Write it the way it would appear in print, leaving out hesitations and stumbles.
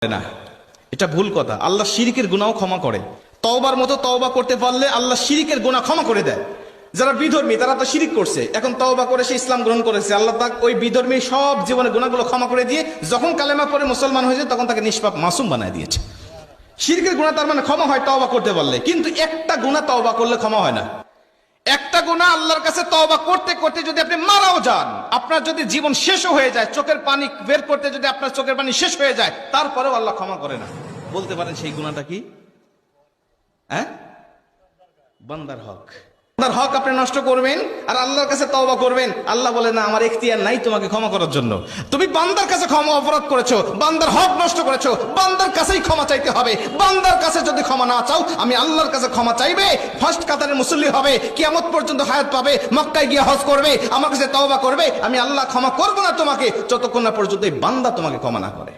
না, এটা ভুল কথা। আল্লাহ শিরকের গুনাহ ক্ষমা করে। তওবার মতো তওবা করতে পারলে আল্লাহ শিরকের গুনাহ ক্ষমা করে দেয়। যারা বিধর্মী তারা তো শিরিক করছে, এখন তওবা করে সে ইসলাম গ্রহণ করেছে, আল্লাহ তাকে ওই বিধর্মী সব জীবনের গুনাহগুলো ক্ষমা করে দিয়ে যখন কালেমা পড়ে মুসলমান হয়েছে তখন তাকে নিষ্পাপ মাসুম বানায় দিয়েছে। শিরকের গুনাহ তার মানে ক্ষমা হয় তওবা করতে পারলে, কিন্তু একটা গুনাহ তওবা করলে ক্ষমা হয় না। একটা গুনাহ আল্লাহর কাছে তওবা করতে করতে যদি আপনি মারাও যান, আপনার যদি জীবন শেষও হয়ে যায়, চোখের পানি বের করতে যদি আপনার চোখের পানি শেষ হয়ে যায়, তারপরেও আল্লাহ ক্ষমা করে না। বলতে পারেন সেই গুনাহটা কি? বান্দার হক। বান্দার হক আপনি নষ্ট করবেন আর আল্লাহর কাছে তওবা করবেন, আল্লাহ বলে না আমার এখতিয়ার নাই তোমাকে ক্ষমা করার জন্য। তুমি বান্দার কাছে ক্ষমা অপরাধ করেছো, বান্দার হক নষ্ট করেছো, বান্দার কাছেই ক্ষমা চাইতে হবে। বান্দার কাছে যদি ক্ষমা না চাও, আমি আল্লাহর কাছে ক্ষমা চাইবে, ফার্স্ট কাতারের মুসল্লি হবে, কিয়ামত পর্যন্ত হায়াত পাবে, মক্কায় গিয়ে হজ করবে, আমার কাছে তওবা করবে, আমি আল্লাহ ক্ষমা করবো না তোমাকে যতক্ষণ না পর্যন্ত এই বান্দা তোমাকে ক্ষমা না করে।